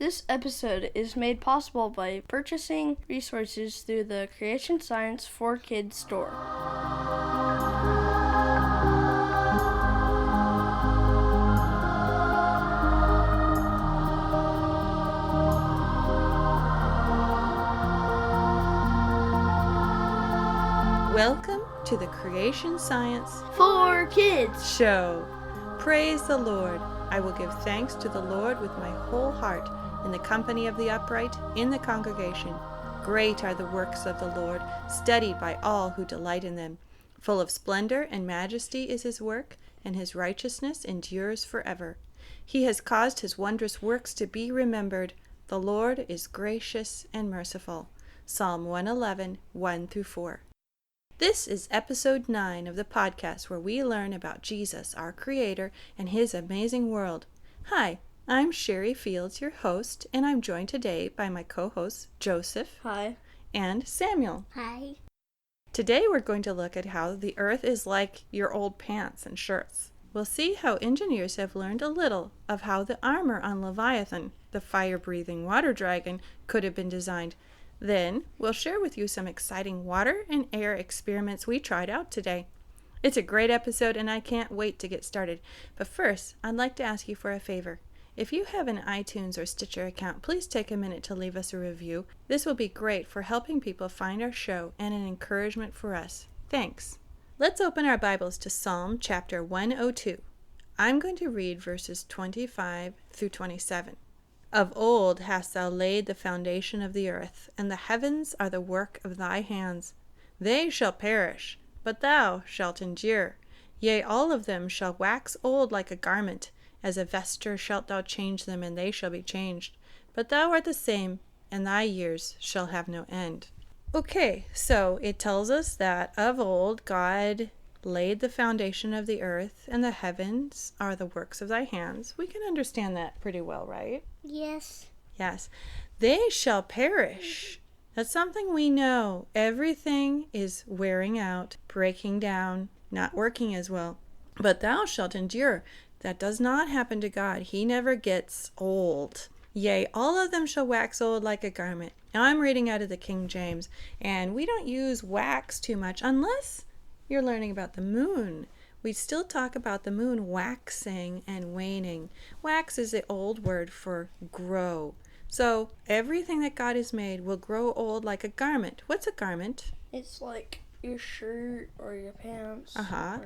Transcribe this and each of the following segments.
This episode is made possible by purchasing resources through the Creation Science for Kids store. Welcome to the Creation Science For Kids show. Praise the Lord. I will give thanks to the Lord with my whole heart, in the company of the upright, in the congregation. Great are the works of the Lord, studied by all who delight in them. Full of splendor and majesty is his work, and his righteousness endures forever. He has caused his wondrous works to be remembered. The Lord is gracious and merciful. Psalm 111, 1-4. This is episode 9 of the podcast where we learn about Jesus, our Creator, and His amazing world. Hi, I'm Sherry Fields, your host, and I'm joined today by my co-hosts Joseph. Hi. And Samuel. Hi. Today we're going to look at how the earth is like your old pants and shirts. We'll see how engineers have learned a little of how the armor on Leviathan, the fire-breathing water dragon, could have been designed. Then, we'll share with you some exciting water and air experiments we tried out today. It's a great episode and I can't wait to get started. But first, I'd like to ask you for a favor. If you have an iTunes or Stitcher account, please take a minute to leave us a review. This will be great for helping people find our show and an encouragement for us. Thanks. Let's open our Bibles to Psalm chapter 102. I'm going to read verses 25 through 27. Of old hast thou laid the foundation of the earth, and the heavens are the work of thy hands. They shall perish, but thou shalt endure. Yea, all of them shall wax old like a garment. As a vesture shalt thou change them, and they shall be changed. But thou art the same, and thy years shall have no end. Okay, so it tells us that of old God laid the foundation of the earth, and the heavens are the works of thy hands. We can understand that pretty well, right? Yes. Yes. They shall perish. That's something we know. Everything is wearing out, breaking down, not working as well. But thou shalt endure. That does not happen to God. He never gets old. Yea, all of them shall wax old like a garment. Now I'm reading out of the King James, and we don't use wax too much unless you're learning about the moon. We still talk about the moon waxing and waning. Wax is the old word for grow. So everything that God has made will grow old like a garment. What's a garment? It's like your shirt or your pants.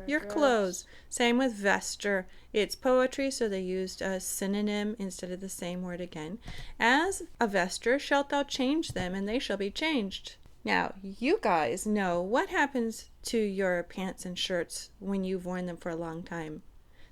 Your or dress. clothes. Same with vesture. It's poetry, so they used a synonym instead of the same word again. As a vesture shalt thou change them, and they shall be changed. Now, you guys know what happens to your pants and shirts when you've worn them for a long time.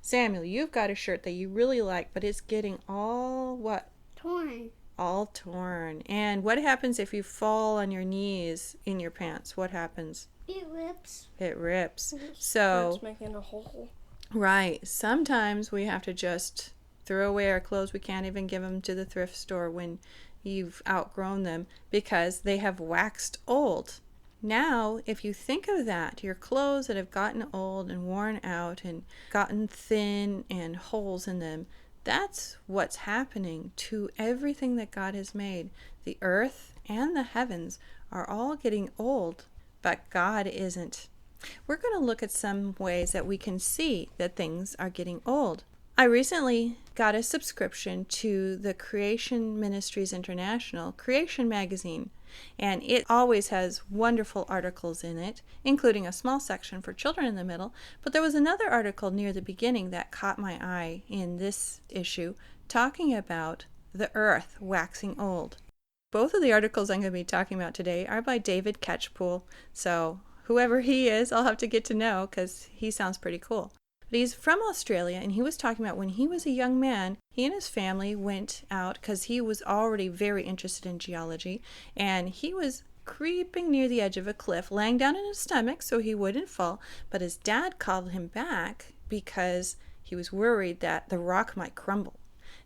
Samuel, you've got a shirt that you really like, but it's getting all what? Torn. All torn. And what happens if you fall on your knees in your pants? What happens? It rips. It rips. It's So, making a hole. right. Sometimes we have to just throw away our clothes. We can't even give them to the thrift store when you've outgrown them because they have waxed old. Now, if you think of that, your clothes that have gotten old and worn out and gotten thin and holes in them, that's what's happening to everything that God has made. The earth and the heavens are all getting old, but God isn't. We're going to look at some ways that we can see that things are getting old. I recently got a subscription to the Creation Ministries International Creation magazine, and it always has wonderful articles in it, including a small section for children in the middle. But there was another article near the beginning that caught my eye in this issue, talking about the earth waxing old. Both of the articles I'm going to be talking about today are by David Catchpool, so whoever he is, I'll have to get to know because he sounds pretty cool. But he's from Australia, and he was talking about when he was a young man, he and his family went out because he was already very interested in geology, and he was creeping near the edge of a cliff, laying down on his stomach so he wouldn't fall, but his dad called him back because he was worried that the rock might crumble.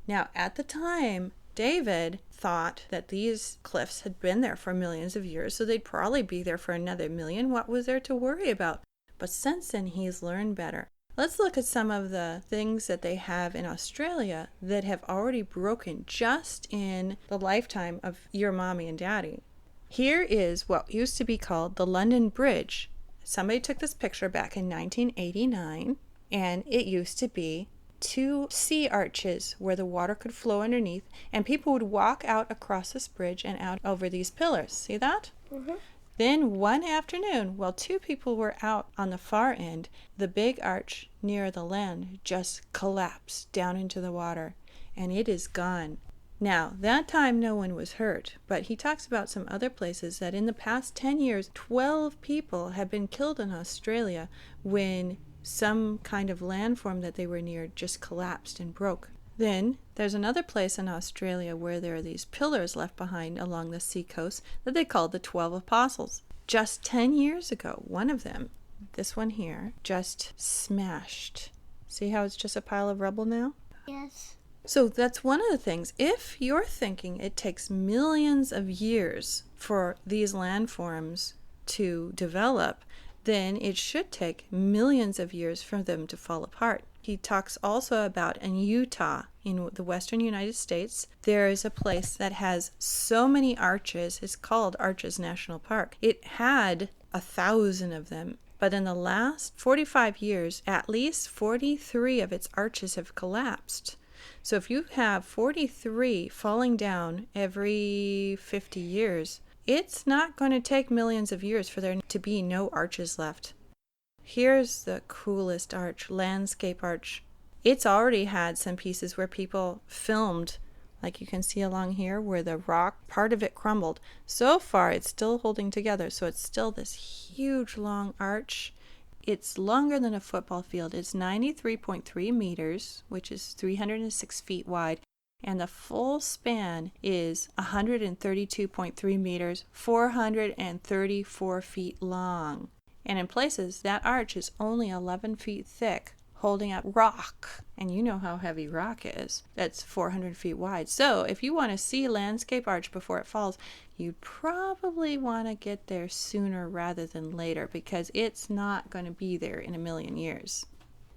Now, at the time, David thought that these cliffs had been there for millions of years, so they'd probably be there for another million. What was there to worry about? But since then, he's learned better. Let's look at some of the things that they have in Australia that have already broken just in the lifetime of your mommy and daddy. Here is what used to be called the London Bridge. Somebody took this picture back in 1989, and it used to be 2 sea arches where the water could flow underneath, and people would walk out across this bridge and out over these pillars. See that? Mm-hmm. Then one afternoon, while 2 people were out on the far end, the big arch near the land just collapsed down into the water, and it is gone. Now, that time no one was hurt, but he talks about some other places that in the past 10 years, 12 people have been killed in Australia when some kind of landform that they were near just collapsed and broke. Then there's another place in Australia where there are these pillars left behind along the seacoast that they called the 12 Apostles. Just 10 years ago, one of them, this one here, just smashed. See how it's just a pile of rubble now? Yes. So that's one of the things. If you're thinking it takes millions of years for these landforms to develop, then it should take millions of years for them to fall apart. He talks also about in Utah, in the western United States, there is a place that has so many arches. It's called Arches National Park. It had 1,000 of them, but in the last 45 years, at least 43 of its arches have collapsed. So if you have 43 falling down every 50 years, it's not going to take millions of years for there to be no arches left. Here's the coolest arch, landscape arch. It's already had some pieces where people filmed, like you can see along here, where the rock, part of it crumbled. So far, it's still holding together, so it's still this huge long arch. It's longer than a football field. It's 93.3 meters, which is 306 feet wide, and the full span is 132.3 meters, 434 feet long. And in places, that arch is only 11 feet thick, holding up rock. And you know how heavy rock is. That's 400 feet wide. So if you want to see landscape arch before it falls, you'd probably want to get there sooner rather than later, because it's not going to be there in a million years.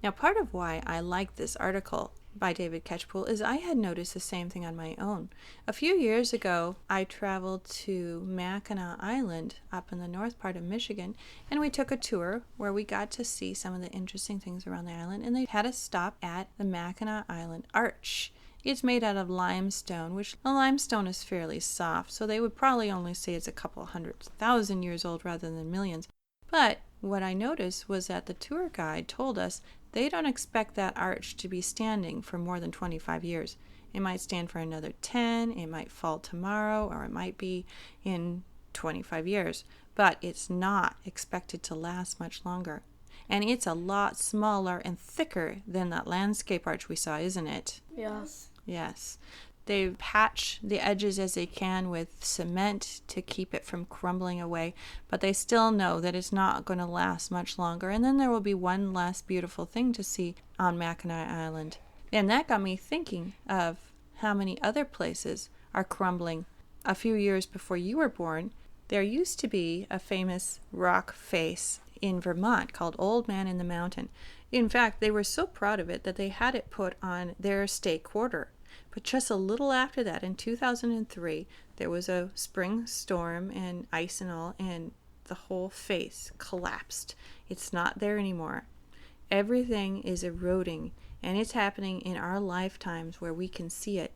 Now, part of why I like this article by David Catchpool is I had noticed the same thing on my own. A few years ago, I traveled to Mackinac Island up in the north part of Michigan, and we took a tour where we got to see some of the interesting things around the island, and they had us stop at the Mackinac Island Arch. It's made out of limestone, which the limestone is fairly soft, so they would probably only say it's a couple 100,000 years old rather than millions. But what I noticed was that the tour guide told us they don't expect that arch to be standing for more than 25 years. It might stand for another 10, it might fall tomorrow, or it might be in 25 years. But it's not expected to last much longer. And it's a lot smaller and thicker than that landscape arch we saw, isn't it? Yes. Yes. They patch the edges as they can with cement to keep it from crumbling away, but they still know that it's not going to last much longer. And then there will be one last beautiful thing to see on Mackinac Island. And that got me thinking of how many other places are crumbling. A few years before you were born, there used to be a famous rock face in Vermont called Old Man in the Mountain. In fact, they were so proud of it that they had it put on their state quarter. But just a little after that, in 2003, there was a spring storm and ice and all, and the whole face collapsed. It's not there anymore. Everything is eroding, and it's happening in our lifetimes where we can see it.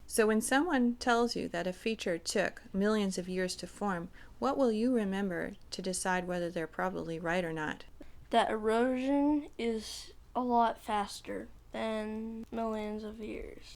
So when someone tells you that a feature took millions of years to form, what will you remember to decide whether they're probably right or not? That erosion is a lot faster than millions of years.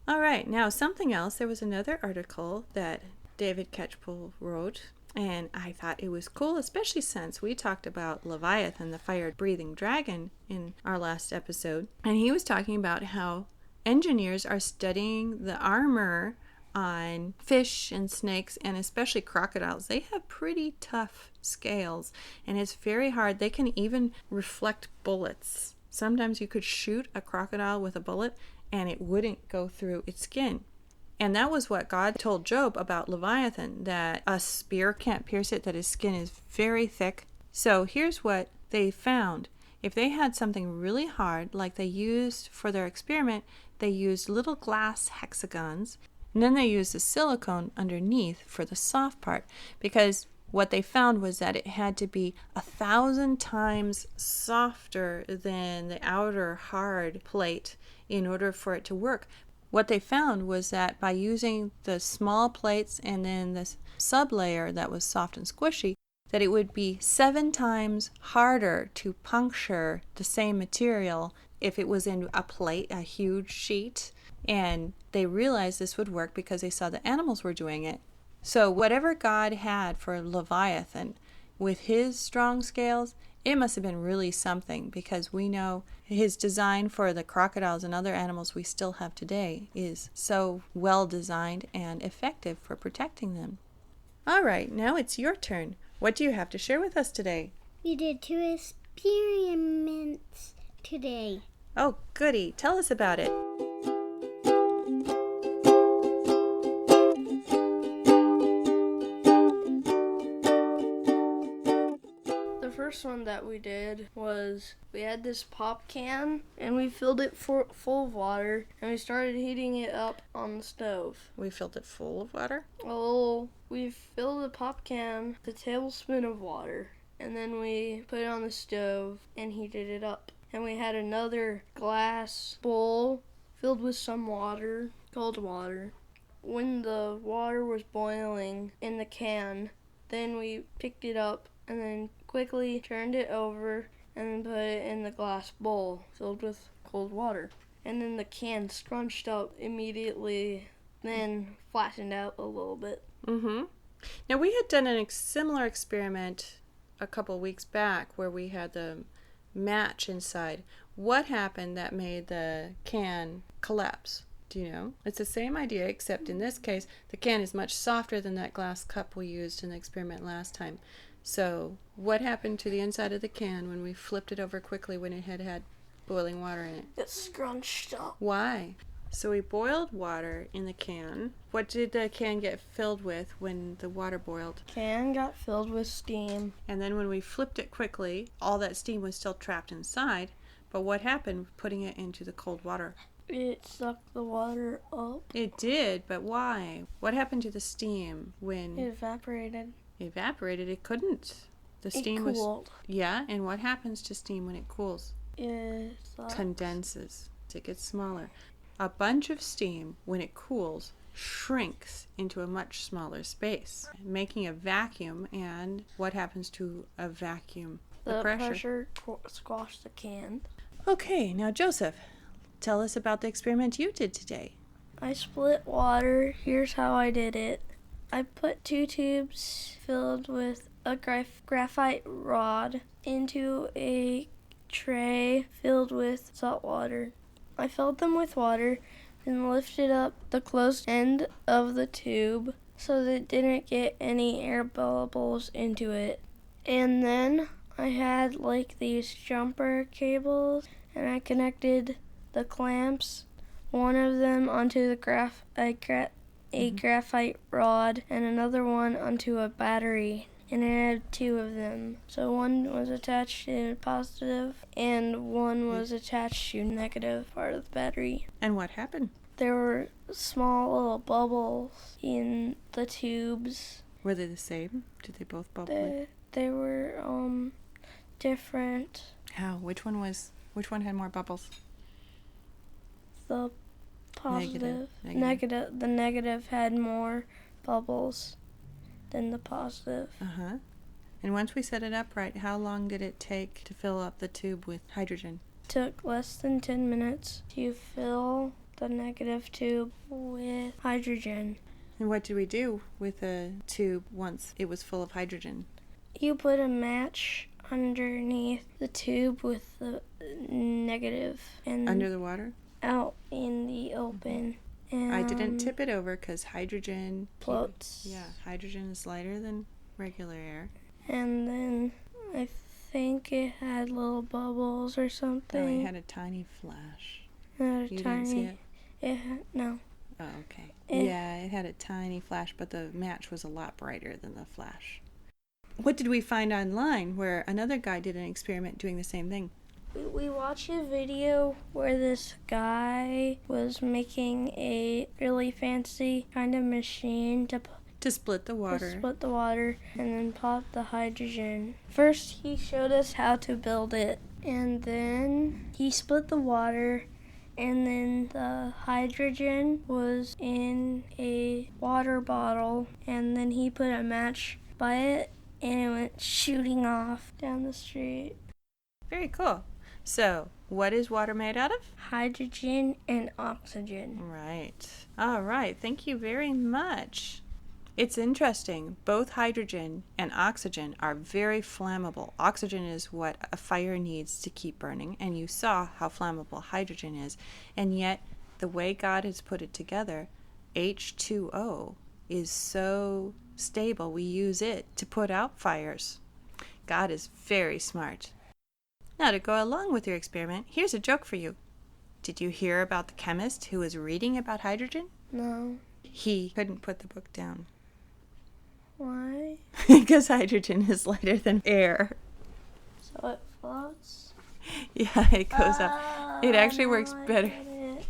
All right, now something else. There was another article that David Catchpool wrote, and I thought it was cool, especially since we talked about Leviathan, the fire-breathing dragon, in our last episode. And he was talking about how engineers are studying the armor on fish and snakes, and especially crocodiles. They have pretty tough scales, and it's very hard. They can even reflect bullets. Sometimes you could shoot a crocodile with a bullet, and it wouldn't go through its skin. And that was what God told Job about Leviathan, that a spear can't pierce it, that his skin is very thick. So here's what they found. If they had something really hard, like they used for their experiment, they used little glass hexagons, and then they used the silicone underneath for the soft part, because what they found was that it had to be 1,000 times softer than the outer hard plate in order for it to work. What they found was that by using the small plates and then this sublayer that was soft and squishy, that it would be 7 times harder to puncture the same material if it was in a plate, a huge sheet. And they realized this would work because they saw the animals were doing it. So whatever God had for Leviathan, with his strong scales, it must have been really something, because we know his design for the crocodiles and other animals we still have today is so well designed and effective for protecting them. All right, now it's your turn. What do you have to share with us today? We did 2 experiments today. Oh, goody. Tell us about it. The first one that we did was we had this pop can and we filled it full of water and we started heating it up on the stove. We filled it full of water? We filled the pop can with a tablespoon of water and then we put it on the stove and heated it up. And we had another glass bowl filled with some water, cold water. When the water was boiling in the can, then we picked it up and then quickly turned it over and then put it in the glass bowl filled with cold water. And then the can scrunched up immediately, then flattened out a little bit. Mm-hmm. Now, we had done a similar experiment a couple weeks back where we had the match inside. What happened that made the can collapse? Do you know? It's the same idea, except in this case, the can is much softer than that glass cup we used in the experiment last time. So, what happened to the inside of the can when we flipped it over quickly when it had boiling water in it? It scrunched up. Why? So we boiled water in the can. What did the can get filled with when the water boiled? Can got filled with steam. And then when we flipped it quickly, all that steam was still trapped inside. But what happened putting it into the cold water? It sucked the water up. It did, but why? What happened to the steam when It evaporated. evaporated? It couldn't. The steam It cooled. Yeah, and what happens to steam when it cools? It sucks. Condenses. It gets smaller. A bunch of steam, when it cools, shrinks into a much smaller space, making a vacuum. And what happens to a vacuum? The pressure squashed the can. Okay, now Joseph, tell us about the experiment you did today. I split water. Here's how I did it. I put 2 tubes filled with a graphite rod into a tray filled with salt water. I filled them with water and lifted up the closed end of the tube so that it didn't get any air bubbles into it. And then I had like these jumper cables and I connected the clamps, one of them onto the graphite rod and another one onto a battery. And I had 2 of them. So one was attached to positive and one was attached to negative part of the battery. And what happened? There were small little bubbles in the tubes. Were they the same? Did they both bubble? They were different. How? Which one had more bubbles? The positive. Negative. The negative had more bubbles than the positive. Uh-huh. And once we set it up right, how long did it take to fill up the tube with hydrogen? Took less than 10 minutes to fill the negative tube with hydrogen. And what did we do with the tube once it was full of hydrogen? You put a match underneath the tube with the negative and Under the water? out in the open. And I didn't tip it over because hydrogen floats. Yeah, hydrogen is lighter than regular air. And then I think it had little bubbles or something. Oh, it had a tiny flash. You didn't see it? No. Oh, okay. Yeah, it had a tiny flash, but the match was a lot brighter than the flash. What did we find online where another guy did an experiment doing the same thing? We watched a video where this guy was making a really fancy kind of machine To split the to water. split the water and then pop the hydrogen. First, he showed us how to build it, and then he split the water, and then the hydrogen was in a water bottle, and then he put a match by it, and it went shooting off down the street. Very cool. So, what is water made out of? Hydrogen and oxygen. Right. All right. Thank you very much. It's interesting. Both hydrogen and oxygen are very flammable. Oxygen is what a fire needs to keep burning, and you saw how flammable hydrogen is. And yet, the way God has put it together, H2O is so stable, we use it to put out fires. God is very smart. Now, to go along with your experiment, here's a joke for you. Did you hear about the chemist who was reading about hydrogen? No. He couldn't put the book down. Why? Because hydrogen is lighter than air. So it floats? Yeah, it goes up. It actually works I better. get it.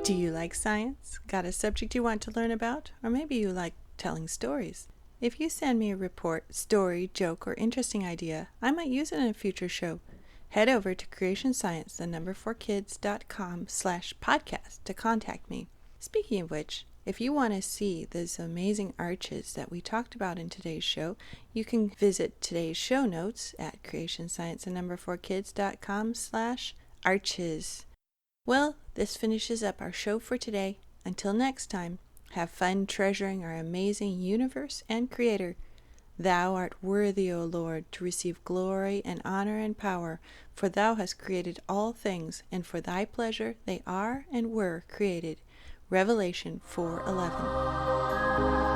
Do you like science? Got a subject you want to learn about? Or maybe you like telling stories? If you send me a report, story, joke, or interesting idea, I might use it in a future show. Head over to creationscience4kids.com/podcast to contact me. Speaking of which, if you want to see those amazing arches that we talked about in today's show, you can visit today's show notes at creationscience4kids.com/arches. Well, this finishes up our show for today. Until next time, have fun treasuring our amazing universe and Creator. Thou art worthy, O Lord, to receive glory and honor and power, for Thou hast created all things, and for Thy pleasure they are and were created. Revelation 4:11.